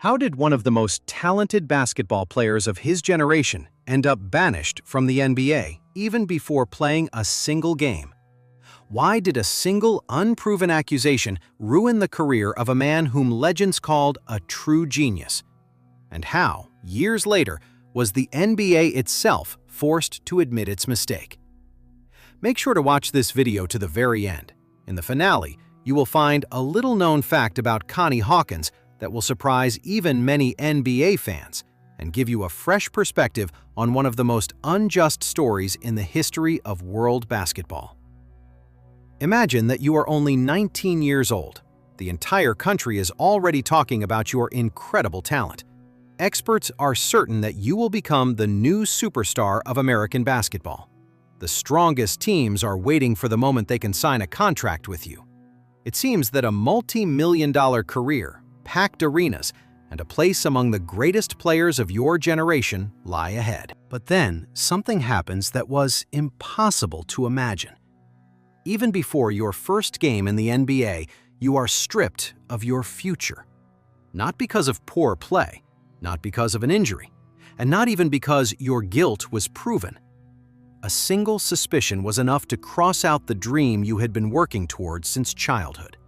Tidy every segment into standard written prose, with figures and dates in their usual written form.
How did one of the most talented basketball players of his generation end up banished from the NBA even before playing a single game? Why did a single unproven accusation ruin the career of a man whom legends called a true genius? And how, years later, was the NBA itself forced to admit its mistake? Make sure to watch this video to the very end. In the finale, you will find a little-known fact about Connie Hawkins that will surprise even many NBA fans and give you a fresh perspective on one of the most unjust stories in the history of world basketball. Imagine that you are only 19 years old. The entire country is already talking about your incredible talent. Experts are certain that you will become the new superstar of American basketball. The strongest teams are waiting for the moment they can sign a contract with you. It seems that a multi-million-dollar career, packed arenas, and a place among the greatest players of your generation lie ahead. But then, something happens that was impossible to imagine. Even before your first game in the NBA, you are stripped of your future. Not because of poor play, not because of an injury, and not even because your guilt was proven. A single suspicion was enough to cross out the dream you had been working towards since childhood.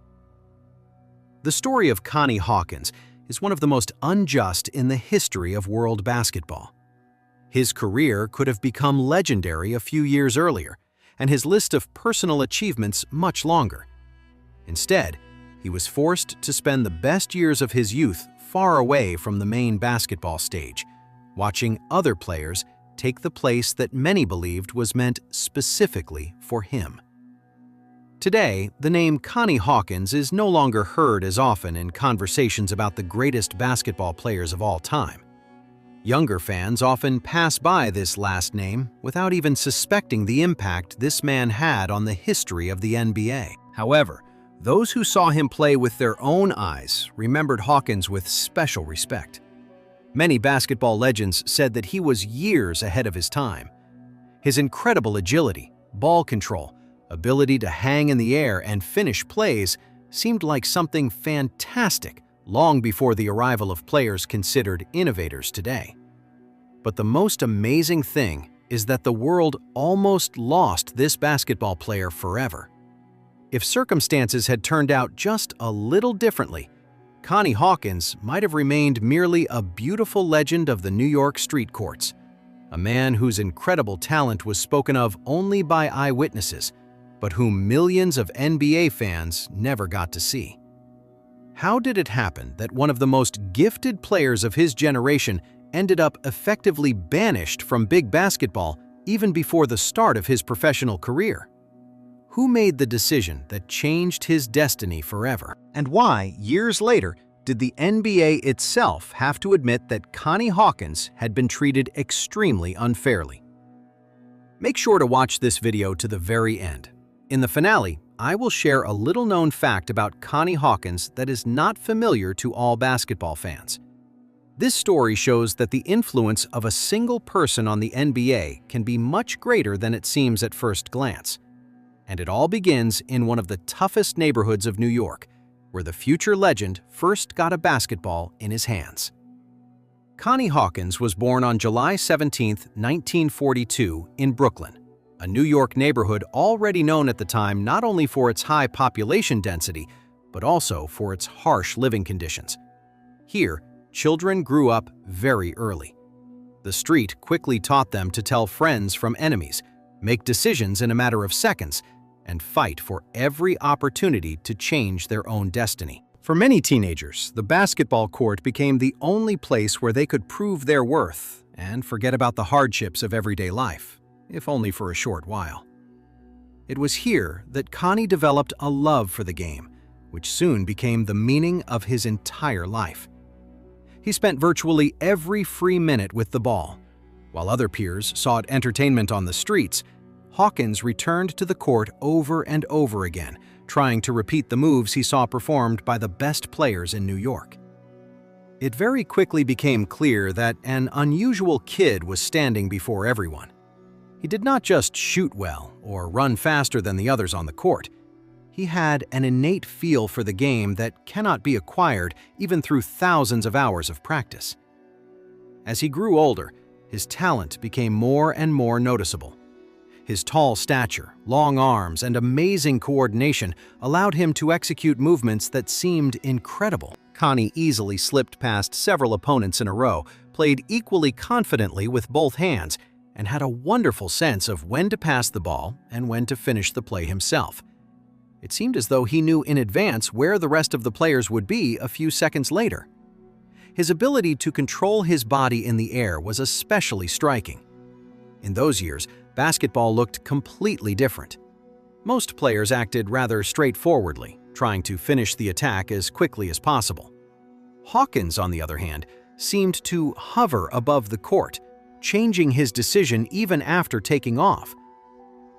The story of Connie Hawkins is one of the most unjust in the history of world basketball. His career could have become legendary a few years earlier, and his list of personal achievements much longer. Instead, he was forced to spend the best years of his youth far away from the main basketball stage, watching other players take the place that many believed was meant specifically for him. Today, the name Connie Hawkins is no longer heard as often in conversations about the greatest basketball players of all time. Younger fans often pass by this last name without even suspecting the impact this man had on the history of the NBA. However, those who saw him play with their own eyes remembered Hawkins with special respect. Many basketball legends said that he was years ahead of his time. His incredible agility, ball control, ability to hang in the air and finish plays seemed like something fantastic long before the arrival of players considered innovators today. But the most amazing thing is that the world almost lost this basketball player forever. If circumstances had turned out just a little differently, Connie Hawkins might have remained merely a beautiful legend of the New York street courts, a man whose incredible talent was spoken of only by eyewitnesses, but whom millions of NBA fans never got to see. How did it happen that one of the most gifted players of his generation ended up effectively banished from big basketball even before the start of his professional career? Who made the decision that changed his destiny forever? And why, years later, did the NBA itself have to admit that Connie Hawkins had been treated extremely unfairly? Make sure to watch this video to the very end. In the finale, I will share a little-known fact about Connie Hawkins that is not familiar to all basketball fans. This story shows that the influence of a single person on the NBA can be much greater than it seems at first glance. And it all begins in one of the toughest neighborhoods of New York, where the future legend first got a basketball in his hands. Connie Hawkins was born on July 17, 1942, in Brooklyn, a New York neighborhood already known at the time not only for its high population density, but also for its harsh living conditions. Here, children grew up very early. The street quickly taught them to tell friends from enemies, make decisions in a matter of seconds, and fight for every opportunity to change their own destiny. For many teenagers, the basketball court became the only place where they could prove their worth and forget about the hardships of everyday life, if only for a short while. It was here that Connie developed a love for the game, which soon became the meaning of his entire life. He spent virtually every free minute with the ball. While other peers sought entertainment on the streets, Hawkins returned to the court over and over again, trying to repeat the moves he saw performed by the best players in New York. It very quickly became clear that an unusual kid was standing before everyone. He did not just shoot well or run faster than the others on the court. he had an innate feel for the game that cannot be acquired even through thousands of hours of practice. As he grew older, his talent became more and more noticeable. His tall stature, long arms, and amazing coordination allowed him to execute movements that seemed incredible. Connie easily slipped past several opponents in a row, played equally confidently with both hands, and had a wonderful sense of when to pass the ball and when to finish the play himself. It seemed as though he knew in advance where the rest of the players would be a few seconds later. His ability to control his body in the air was especially striking. In those years, basketball looked completely different. Most players acted rather straightforwardly, trying to finish the attack as quickly as possible. Hawkins, on the other hand, seemed to hover above the court, changing his decision even after taking off.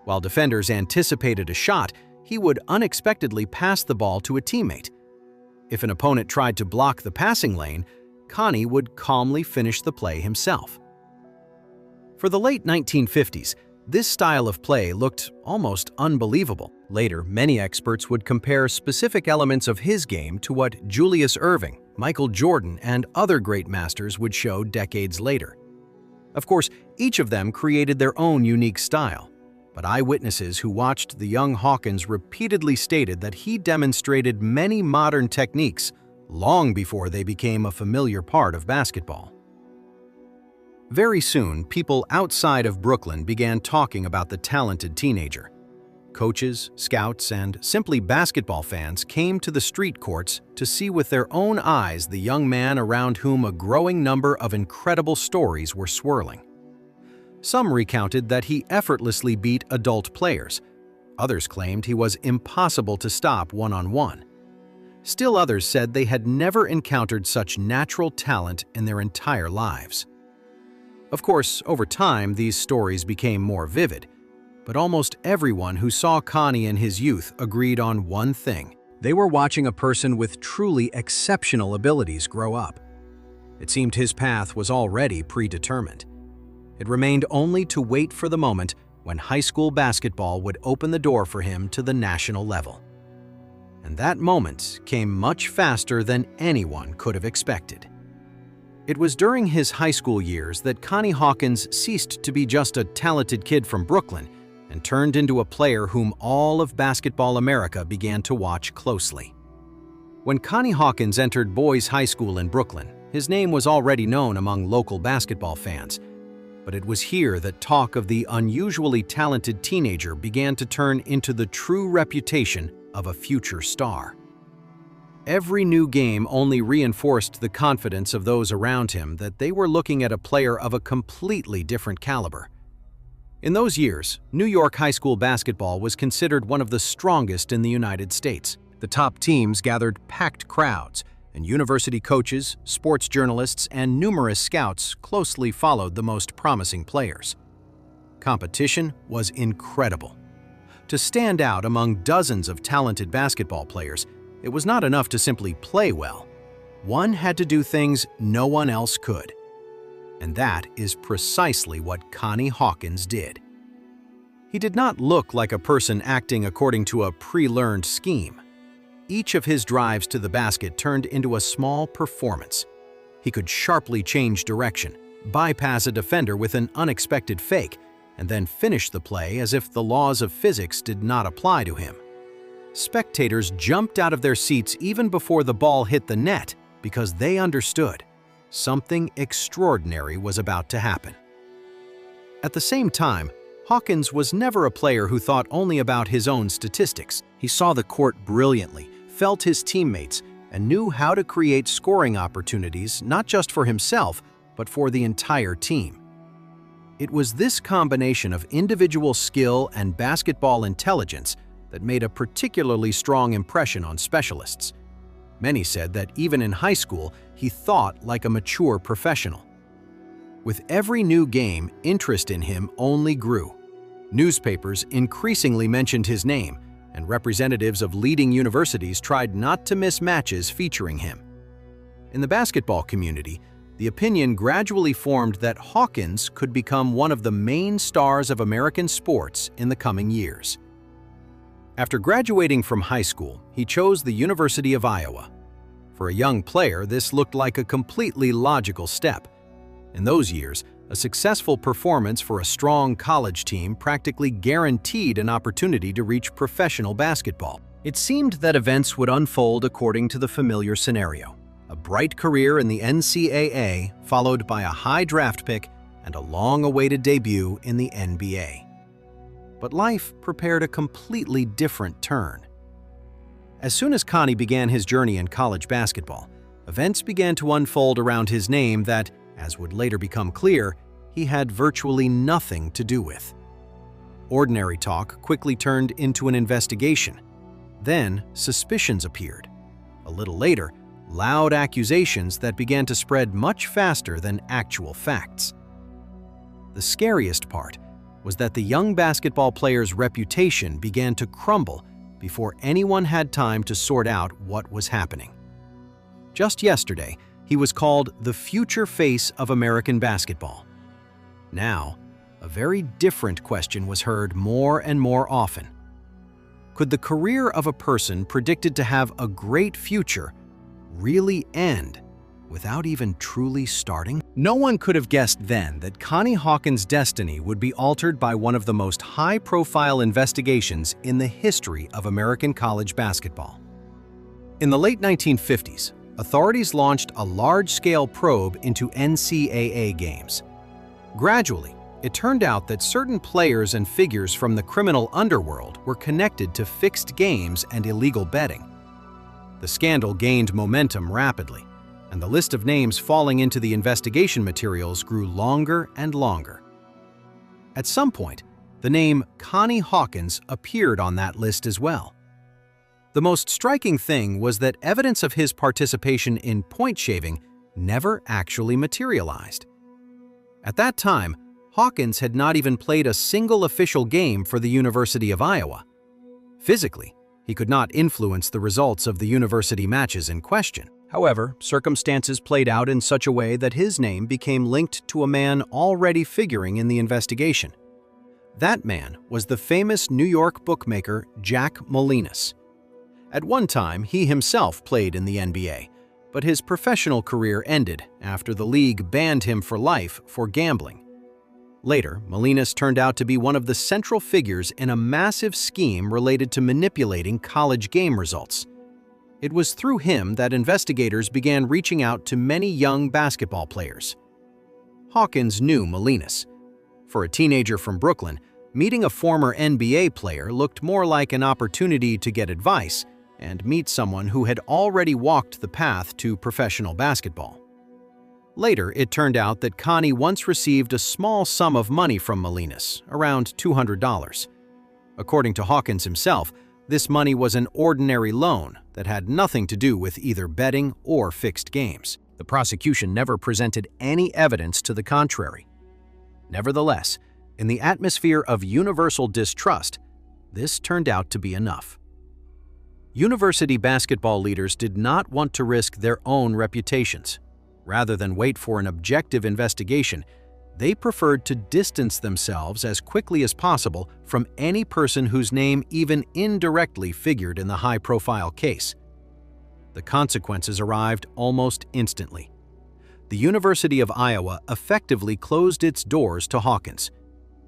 While defenders anticipated a shot, he would unexpectedly pass the ball to a teammate. If an opponent tried to block the passing lane, Connie would calmly finish the play himself. For the late 1950s, this style of play looked almost unbelievable. Later, many experts would compare specific elements of his game to what Julius Erving, Michael Jordan, and other great masters would show decades later. Of course, each of them created their own unique style, but eyewitnesses who watched the young Hawkins repeatedly stated that he demonstrated many modern techniques long before they became a familiar part of basketball. Very soon, people outside of Brooklyn began talking about the talented teenager. Coaches, scouts, and simply basketball fans came to the street courts to see with their own eyes the young man around whom a growing number of incredible stories were swirling. Some recounted that he effortlessly beat adult players. Others claimed he was impossible to stop one-on-one. Still others said they had never encountered such natural talent in their entire lives. Of course, over time, these stories became more vivid, but almost everyone who saw Connie in his youth agreed on one thing. They were watching a person with truly exceptional abilities grow up. It seemed his path was already predetermined. It remained only to wait for the moment when high school basketball would open the door for him to the national level. And that moment came much faster than anyone could have expected. It was during his high school years that Connie Hawkins ceased to be just a talented kid from Brooklyn and turned into a player whom all of basketball America began to watch closely. When Connie Hawkins entered boys' high school in Brooklyn, his name was already known among local basketball fans. But it was here that talk of the unusually talented teenager began to turn into the true reputation of a future star. Every new game only reinforced the confidence of those around him that they were looking at a player of a completely different caliber. In those years, New York high school basketball was considered one of the strongest in the United States. The top teams gathered packed crowds, and university coaches, sports journalists, and numerous scouts closely followed the most promising players. Competition was incredible. To stand out among dozens of talented basketball players, it was not enough to simply play well. One had to do things no one else could. And that is precisely what Connie Hawkins did. He did not look like a person acting according to a pre-learned scheme. Each of his drives to the basket turned into a small performance. He could sharply change direction, bypass a defender with an unexpected fake, and then finish the play as if the laws of physics did not apply to him. Spectators jumped out of their seats even before the ball hit the net because they understood something extraordinary was about to happen. At the same time, Hawkins was never a player who thought only about his own statistics. He saw the court brilliantly, felt his teammates, and knew how to create scoring opportunities not just for himself, but for the entire team. It was this combination of individual skill and basketball intelligence that made a particularly strong impression on specialists. Many said that even in high school, he thought like a mature professional. With every new game, interest in him only grew. Newspapers increasingly mentioned his name, and representatives of leading universities tried not to miss matches featuring him. In the basketball community, the opinion gradually formed that Hawkins could become one of the main stars of American sports in the coming years. After graduating from high school, he chose the University of Iowa. For a young player, this looked like a completely logical step. In those years, a successful performance for a strong college team practically guaranteed an opportunity to reach professional basketball. It seemed that events would unfold according to the familiar scenario: a bright career in the NCAA, followed by a high draft pick and a long-awaited debut in the NBA. But life prepared a completely different turn. As soon as Connie began his journey in college basketball, events began to unfold around his name that, as would later become clear, he had virtually nothing to do with. Ordinary talk quickly turned into an investigation. Then, suspicions appeared. A little later, loud accusations that began to spread much faster than actual facts. The scariest part was that the young basketball player's reputation began to crumble before anyone had time to sort out what was happening. Just yesterday, he was called the future face of American basketball. Now, a very different question was heard more and more often. Could the career of a person predicted to have a great future really end without even truly starting? No one could have guessed then that Connie Hawkins' destiny would be altered by one of the most high-profile investigations in the history of American college basketball. In the late 1950s, authorities launched a large-scale probe into NCAA games. Gradually, it turned out that certain players and figures from the criminal underworld were connected to fixed games and illegal betting. The scandal gained momentum rapidly, and the list of names falling into the investigation materials grew longer and longer. At some point, the name Connie Hawkins appeared on that list as well. The most striking thing was that evidence of his participation in point shaving never actually materialized. At that time, Hawkins had not even played a single official game for the University of Iowa. Physically, he could not influence the results of the university matches in question. However, circumstances played out in such a way that his name became linked to a man already figuring in the investigation. That man was the famous New York bookmaker Jack Molinas. At one time, he himself played in the NBA, but his professional career ended after the league banned him for life for gambling. Later, Molinas turned out to be one of the central figures in a massive scheme related to manipulating college game results. It was through him that investigators began reaching out to many young basketball players. Hawkins knew Molinas. For a teenager from Brooklyn, meeting a former NBA player looked more like an opportunity to get advice and meet someone who had already walked the path to professional basketball. Later, it turned out that Connie once received a small sum of money from Molinas, around $200. According to Hawkins himself, this money was an ordinary loan that had nothing to do with either betting or fixed games. The prosecution never presented any evidence to the contrary. Nevertheless, in the atmosphere of universal distrust, this turned out to be enough. University basketball leaders did not want to risk their own reputations. Rather than wait for an objective investigation, they preferred to distance themselves as quickly as possible from any person whose name even indirectly figured in the high-profile case. The consequences arrived almost instantly. The University of Iowa effectively closed its doors to Hawkins.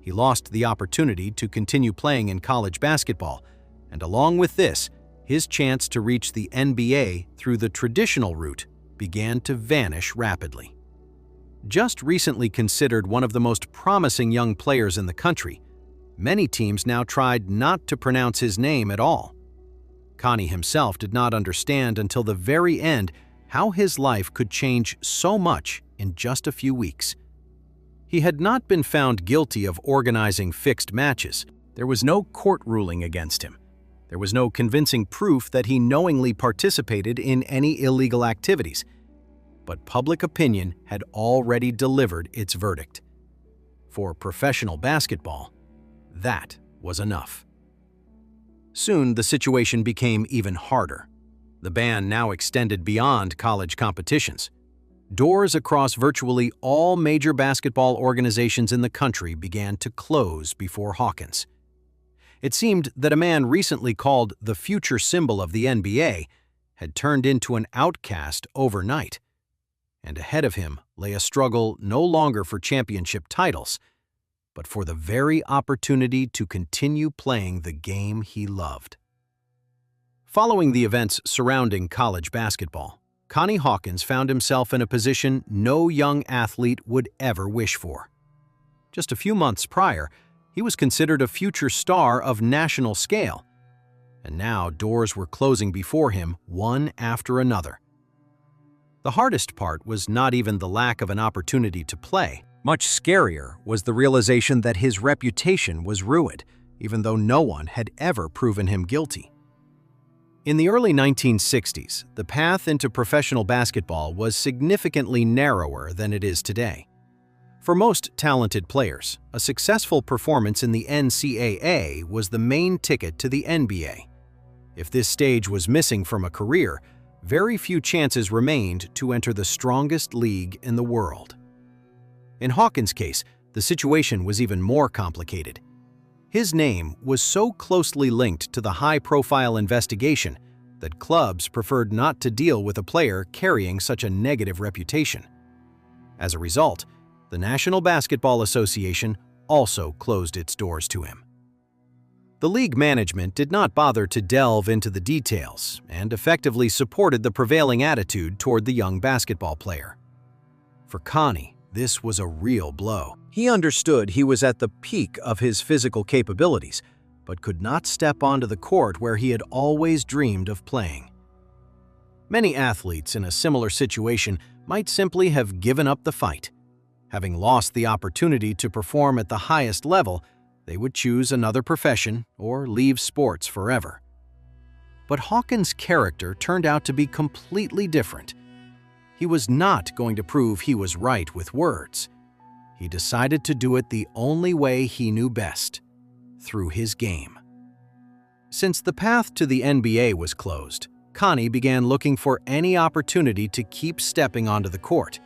He lost the opportunity to continue playing in college basketball, and along with this, his chance to reach the NBA through the traditional route began to vanish rapidly. Just recently considered one of the most promising young players in the country, many teams now tried not to pronounce his name at all. Connie himself did not understand until the very end how his life could change so much in just a few weeks. He had not been found guilty of organizing fixed matches. There was no court ruling against him. There was no convincing proof that he knowingly participated in any illegal activities. But public opinion had already delivered its verdict. For professional basketball, that was enough. Soon, the situation became even harder. The ban now extended beyond college competitions. Doors across virtually all major basketball organizations in the country began to close before Hawkins. It seemed that a man recently called the future symbol of the NBA had turned into an outcast overnight. And ahead of him lay a struggle no longer for championship titles, but for the very opportunity to continue playing the game he loved. Following the events surrounding college basketball, Connie Hawkins found himself in a position no young athlete would ever wish for. Just a few months prior, he was considered a future star of national scale, and now doors were closing before him one after another. The hardest part was not even the lack of an opportunity to play. Much scarier was the realization that his reputation was ruined, even though no one had ever proven him guilty. In the early 1960s, the path into professional basketball was significantly narrower than it is today. For most talented players, a successful performance in the NCAA was the main ticket to the NBA. If this stage was missing from a career, very few chances remained to enter the strongest league in the world. In Hawkins' case, the situation was even more complicated. His name was so closely linked to the high-profile investigation that clubs preferred not to deal with a player carrying such a negative reputation. As a result, the National Basketball Association also closed its doors to him. The league management did not bother to delve into the details and effectively supported the prevailing attitude toward the young basketball player. For Connie, this was a real blow. He understood he was at the peak of his physical capabilities, but could not step onto the court where he had always dreamed of playing. Many athletes in a similar situation might simply have given up the fight. Having lost the opportunity to perform at the highest level, they would choose another profession or leave sports forever. But Hawkins' character turned out to be completely different. He was not going to prove he was right with words. He decided to do it the only way he knew best, through his game. Since the path to the NBA was closed, Connie began looking for any opportunity to keep stepping onto the court.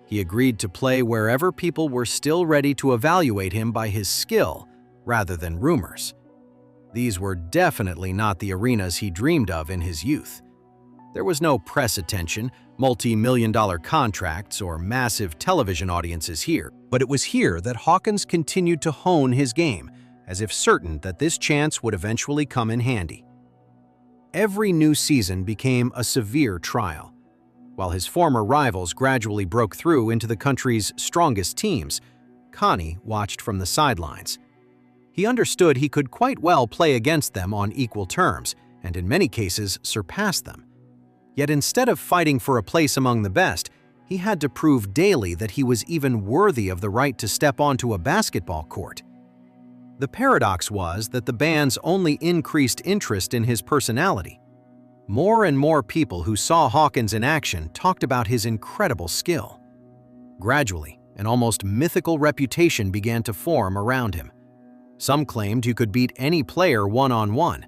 He agreed to play wherever people were still ready to evaluate him by his skill rather than rumors. These were definitely not the arenas he dreamed of in his youth. There was no press attention, multi-million-dollar contracts, or massive television audiences here. But it was here that Hawkins continued to hone his game, as if certain that this chance would eventually come in handy. Every new season became a severe trial. While his former rivals gradually broke through into the country's strongest teams, Connie watched from the sidelines. He understood he could quite well play against them on equal terms, and in many cases surpass them. Yet instead of fighting for a place among the best, he had to prove daily that he was even worthy of the right to step onto a basketball court. The paradox was that the bans only increased interest in his personality. More and more people who saw Hawkins in action talked about his incredible skill. Gradually, an almost mythical reputation began to form around him. Some claimed you could beat any player one-on-one.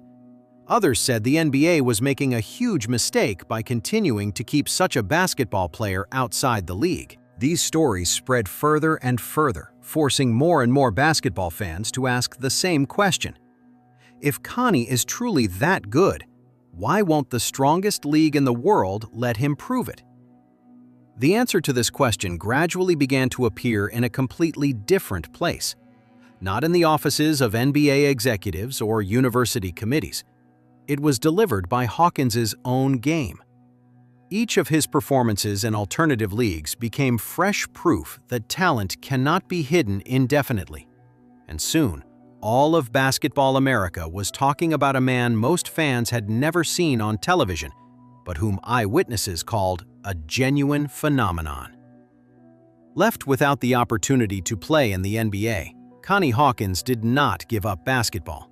Others said the NBA was making a huge mistake by continuing to keep such a basketball player outside the league. These stories spread further and further, forcing more and more basketball fans to ask the same question. If Connie is truly that good, why won't the strongest league in the world let him prove it? The answer to this question gradually began to appear in a completely different place. Not in the offices of NBA executives or university committees. It was delivered by Hawkins's own game. Each of his performances in alternative leagues became fresh proof that talent cannot be hidden indefinitely. And soon, all of basketball America was talking about a man most fans had never seen on television, but whom eyewitnesses called a genuine phenomenon. Left without the opportunity to play in the NBA, Connie Hawkins did not give up basketball.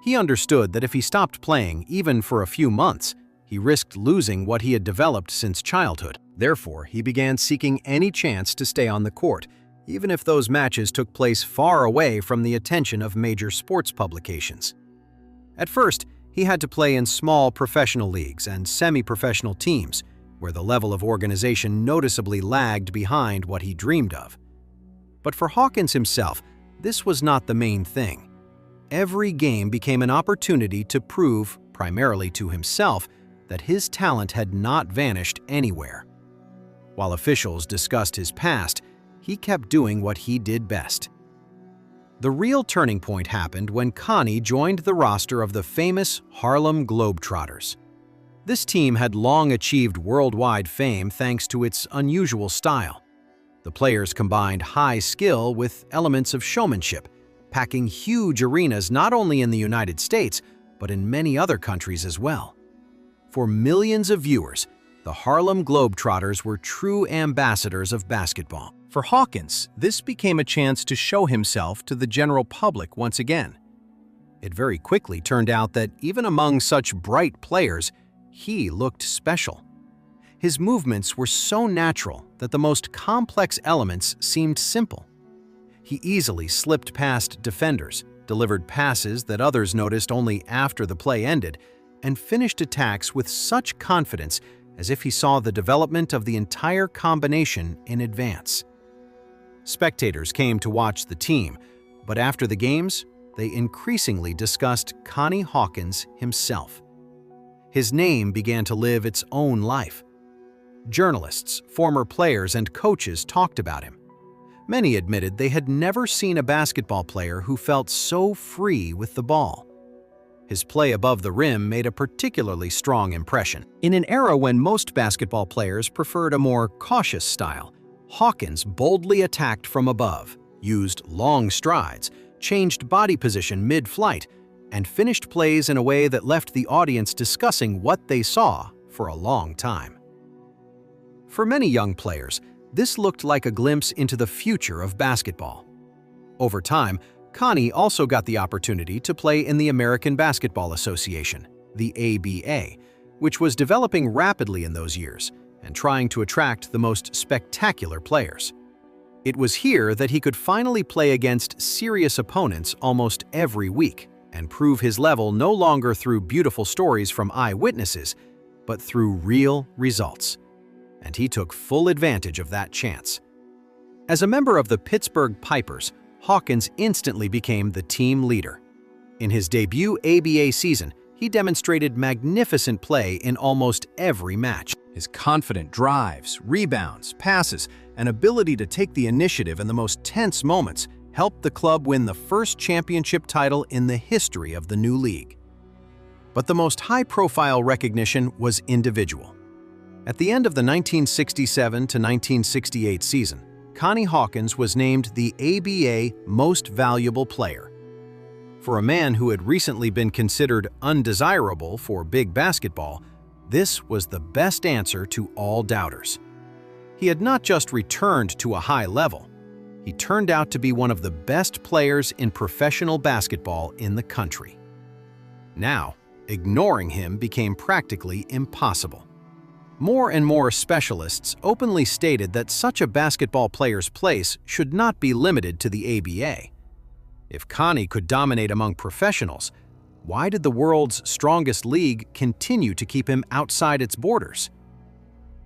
He understood that if he stopped playing, even for a few months, he risked losing what he had developed since childhood. Therefore, he began seeking any chance to stay on the court, even if those matches took place far away from the attention of major sports publications. At first, he had to play in small professional leagues and semi-professional teams, where the level of organization noticeably lagged behind what he dreamed of. But for Hawkins himself, this was not the main thing. Every game became an opportunity to prove, primarily to himself, that his talent had not vanished anywhere. While officials discussed his past, he kept doing what he did best. The real turning point happened when Connie joined the roster of the famous Harlem Globetrotters. This team had long achieved worldwide fame thanks to its unusual style. The players combined high skill with elements of showmanship, packing huge arenas not only in the United States, but in many other countries as well. For millions of viewers, the Harlem Globetrotters were true ambassadors of basketball. For Hawkins, this became a chance to show himself to the general public once again. It very quickly turned out that even among such bright players, he looked special. His movements were so natural that the most complex elements seemed simple. He easily slipped past defenders, delivered passes that others noticed only after the play ended, and finished attacks with such confidence as if he saw the development of the entire combination in advance. Spectators came to watch the team, but after the games, they increasingly discussed Connie Hawkins himself. His name began to live its own life. Journalists, former players, and coaches talked about him. Many admitted they had never seen a basketball player who felt so free with the ball. His play above the rim made a particularly strong impression. In an era when most basketball players preferred a more cautious style, Hawkins boldly attacked from above, used long strides, changed body position mid-flight, and finished plays in a way that left the audience discussing what they saw for a long time. For many young players, this looked like a glimpse into the future of basketball. Over time, Connie also got the opportunity to play in the American Basketball Association, the ABA, which was developing rapidly in those years and trying to attract the most spectacular players. It was here that he could finally play against serious opponents almost every week and prove his level no longer through beautiful stories from eyewitnesses, but through real results. And he took full advantage of that chance. As a member of the Pittsburgh Pipers, Hawkins instantly became the team leader. In his debut ABA season, he demonstrated magnificent play in almost every match. His confident drives, rebounds, passes, and ability to take the initiative in the most tense moments helped the club win the first championship title in the history of the new league. But the most high-profile recognition was individual. At the end of the 1967 to 1968 season, Connie Hawkins was named the ABA Most Valuable Player. For a man who had recently been considered undesirable for big basketball, this was the best answer to all doubters. He had not just returned to a high level, he turned out to be one of the best players in professional basketball in the country. Now, ignoring him became practically impossible. More and more specialists openly stated that such a basketball player's place should not be limited to the ABA. If Connie could dominate among professionals, why did the world's strongest league continue to keep him outside its borders?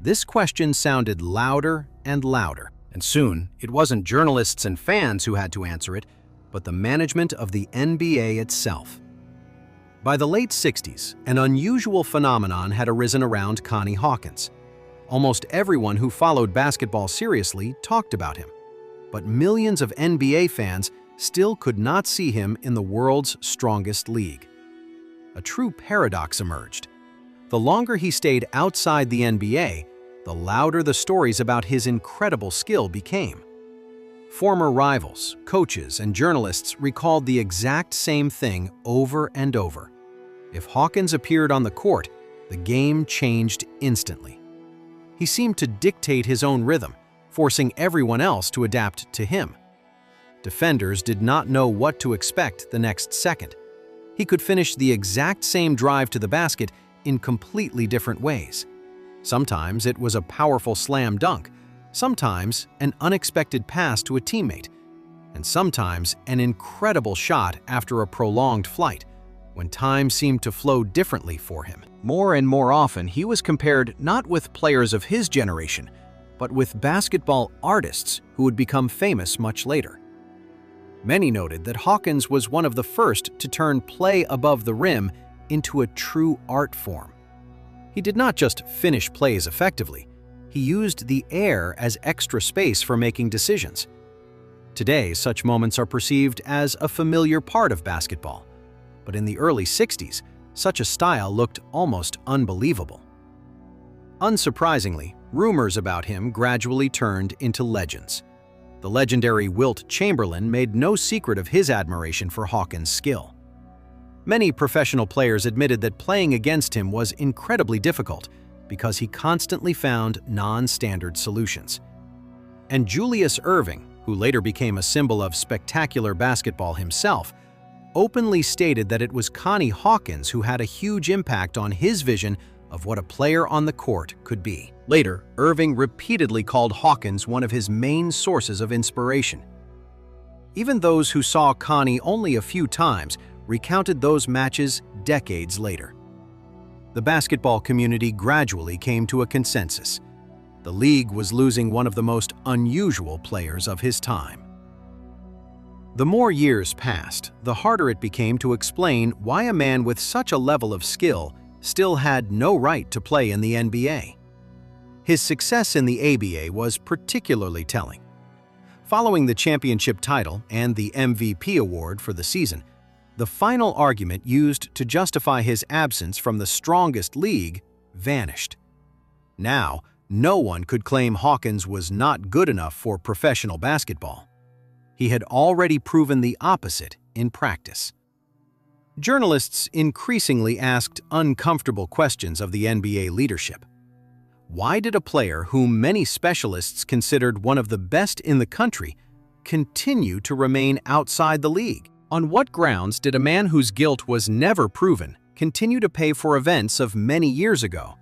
This question sounded louder and louder, and soon it wasn't journalists and fans who had to answer it, but the management of the NBA itself. By the late 60s, an unusual phenomenon had arisen around Connie Hawkins. Almost everyone who followed basketball seriously talked about him, but millions of NBA fans still could not see him in the world's strongest league. A true paradox emerged. The longer he stayed outside the NBA, the louder the stories about his incredible skill became. Former rivals, coaches, and journalists recalled the exact same thing over and over. If Hawkins appeared on the court, the game changed instantly. He seemed to dictate his own rhythm, forcing everyone else to adapt to him. Defenders did not know what to expect the next second. He could finish the exact same drive to the basket in completely different ways. Sometimes it was a powerful slam dunk, sometimes an unexpected pass to a teammate, and sometimes an incredible shot after a prolonged flight, when time seemed to flow differently for him. More and more often, he was compared not with players of his generation, but with basketball artists who would become famous much later. Many noted that Hawkins was one of the first to turn play above the rim into a true art form. He did not just finish plays effectively, he used the air as extra space for making decisions. Today, such moments are perceived as a familiar part of basketball, but in the early 60s, such a style looked almost unbelievable. Unsurprisingly, rumors about him gradually turned into legends. The legendary Wilt Chamberlain made no secret of his admiration for Hawkins' skill. Many professional players admitted that playing against him was incredibly difficult because he constantly found non-standard solutions. And Julius Erving, who later became a symbol of spectacular basketball himself, openly stated that it was Connie Hawkins who had a huge impact on his vision of what a player on the court could be. Later, Erving repeatedly called Hawkins one of his main sources of inspiration. Even those who saw Connie only a few times recounted those matches decades later. The basketball community gradually came to a consensus. The league was losing one of the most unusual players of his time. The more years passed, the harder it became to explain why a man with such a level of skill still had no right to play in the NBA. His success in the ABA was particularly telling. Following the championship title and the MVP award for the season, the final argument used to justify his absence from the strongest league vanished. Now, no one could claim Hawkins was not good enough for professional basketball. He had already proven the opposite in practice. Journalists increasingly asked uncomfortable questions of the NBA leadership. Why did a player whom many specialists considered one of the best in the country continue to remain outside the league? On what grounds did a man whose guilt was never proven continue to pay for events of many years ago?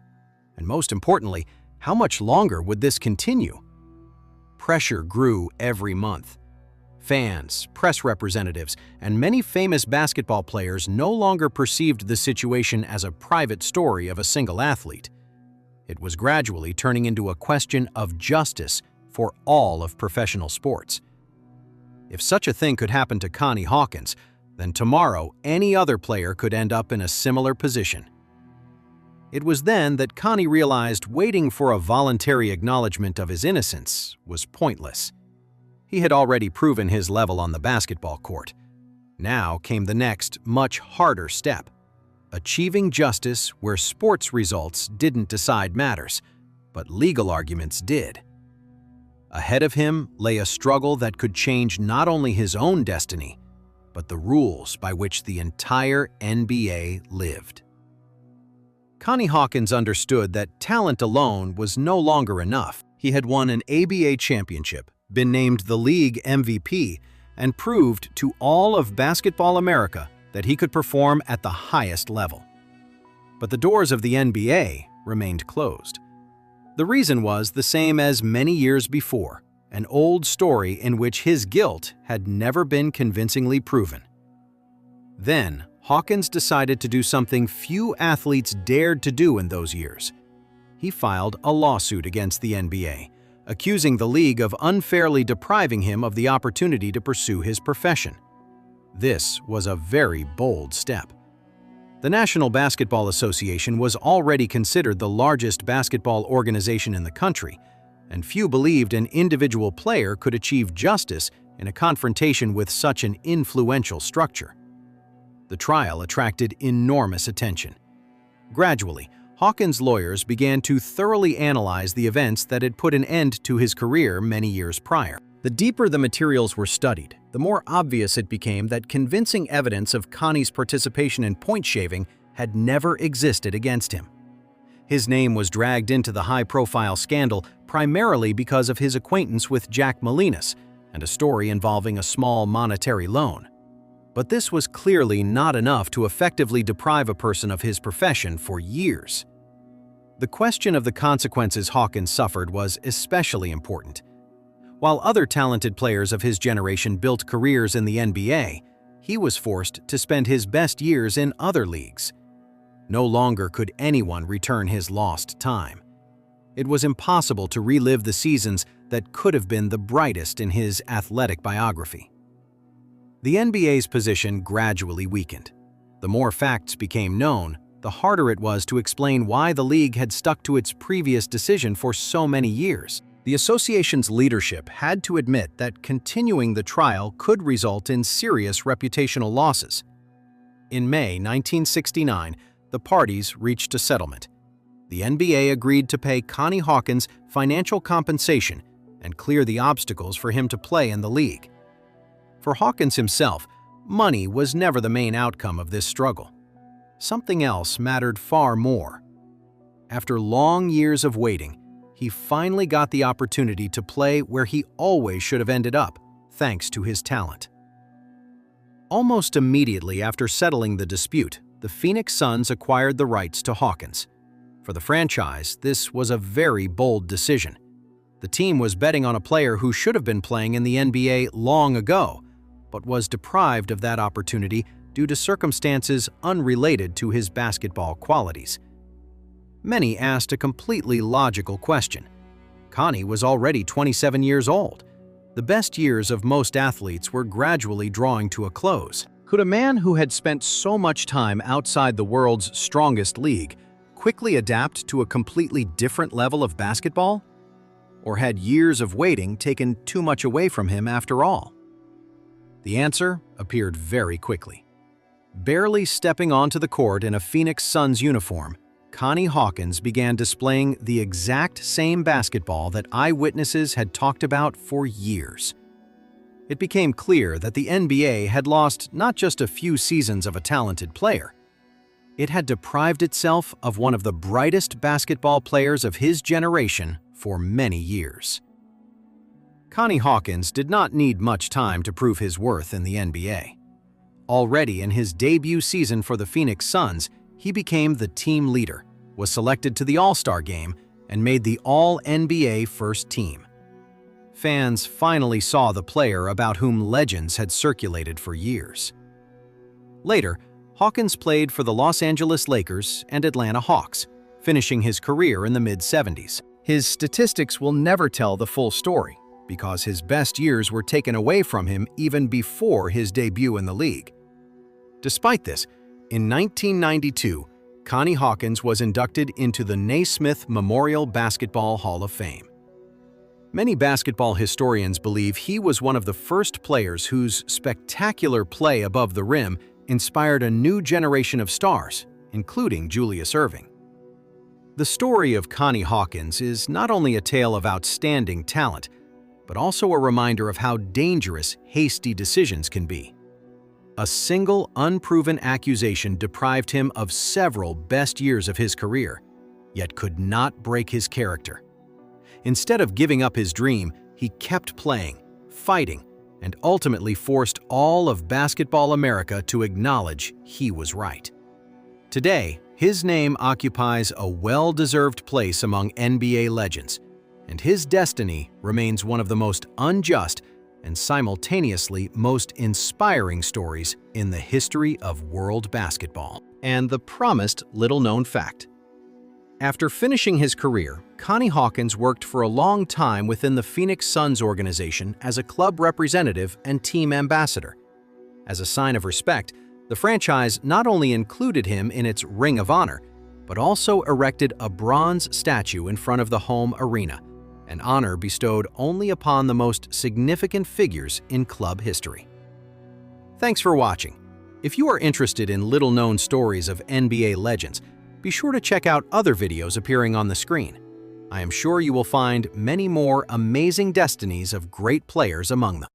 And most importantly, how much longer would this continue? Pressure grew every month. Fans, press representatives, and many famous basketball players no longer perceived the situation as a private story of a single athlete. It was gradually turning into a question of justice for all of professional sports. If such a thing could happen to Connie Hawkins, then tomorrow any other player could end up in a similar position. It was then that Connie realized waiting for a voluntary acknowledgement of his innocence was pointless. He had already proven his level on the basketball court. Now came the next, much harder step: achieving justice where sports results didn't decide matters, but legal arguments did. Ahead of him lay a struggle that could change not only his own destiny, but the rules by which the entire NBA lived. Connie Hawkins understood that talent alone was no longer enough. He had won an ABA championship, been named the league MVP, and proved to all of basketball America that he could perform at the highest level. But the doors of the NBA remained closed. The reason was the same as many years before, an old story in which his guilt had never been convincingly proven. Then, Hawkins decided to do something few athletes dared to do in those years. He filed a lawsuit against the NBA, accusing the league of unfairly depriving him of the opportunity to pursue his profession. This was a very bold step. The National Basketball Association was already considered the largest basketball organization in the country, and few believed an individual player could achieve justice in a confrontation with such an influential structure. The trial attracted enormous attention. Gradually, Hawkins' lawyers began to thoroughly analyze the events that had put an end to his career many years prior. The deeper the materials were studied, the more obvious it became that convincing evidence of Connie's participation in point shaving had never existed against him. His name was dragged into the high-profile scandal primarily because of his acquaintance with Jack Molinas and a story involving a small monetary loan. But this was clearly not enough to effectively deprive a person of his profession for years. The question of the consequences Hawkins suffered was especially important. While other talented players of his generation built careers in the NBA, he was forced to spend his best years in other leagues. No longer could anyone return his lost time. It was impossible to relive the seasons that could have been the brightest in his athletic biography. The NBA's position gradually weakened. The more facts became known, the harder it was to explain why the league had stuck to its previous decision for so many years. The association's leadership had to admit that continuing the trial could result in serious reputational losses. In May 1969, the parties reached a settlement. The NBA agreed to pay Connie Hawkins financial compensation and clear the obstacles for him to play in the league. For Hawkins himself, money was never the main outcome of this struggle. Something else mattered far more. After long years of waiting, he finally got the opportunity to play where he always should have ended up, thanks to his talent. Almost immediately after settling the dispute, the Phoenix Suns acquired the rights to Hawkins. For the franchise, this was a very bold decision. The team was betting on a player who should have been playing in the NBA long ago, but was deprived of that opportunity due to circumstances unrelated to his basketball qualities. Many asked a completely logical question. Connie was already 27 years old. The best years of most athletes were gradually drawing to a close. Could a man who had spent so much time outside the world's strongest league quickly adapt to a completely different level of basketball? Or had years of waiting taken too much away from him after all? The answer appeared very quickly. Barely stepping onto the court in a Phoenix Suns uniform, Connie Hawkins began displaying the exact same basketball that eyewitnesses had talked about for years. It became clear that the NBA had lost not just a few seasons of a talented player. It had deprived itself of one of the brightest basketball players of his generation for many years. Connie Hawkins did not need much time to prove his worth in the NBA. Already in his debut season for the Phoenix Suns, he became the team leader, was selected to the All-Star game, and made the All-NBA first team. Fans finally saw the player about whom legends had circulated for years. Later, Hawkins played for the Los Angeles Lakers and Atlanta Hawks, finishing his career in the mid-70s. His statistics will never tell the full story, because his best years were taken away from him even before his debut in the league. Despite this, in 1992, Connie Hawkins was inducted into the Naismith Memorial Basketball Hall of Fame. Many basketball historians believe he was one of the first players whose spectacular play above the rim inspired a new generation of stars, including Julius Erving. The story of Connie Hawkins is not only a tale of outstanding talent, but also a reminder of how dangerous hasty decisions can be. A single unproven accusation deprived him of several best years of his career, yet could not break his character. Instead of giving up his dream, he kept playing, fighting, and ultimately forced all of basketball America to acknowledge he was right. Today, his name occupies a well-deserved place among NBA legends, and his destiny remains one of the most unjust and simultaneously most inspiring stories in the history of world basketball. And the promised little-known fact. After finishing his career, Connie Hawkins worked for a long time within the Phoenix Suns organization as a club representative and team ambassador. As a sign of respect, the franchise not only included him in its Ring of Honor, but also erected a bronze statue in front of the home arena, an honor bestowed only upon the most significant figures in club history. Thanks for watching. If you are interested in little-known stories of NBA legends, be sure to check out other videos appearing on the screen. I am sure you will find many more amazing destinies of great players among them.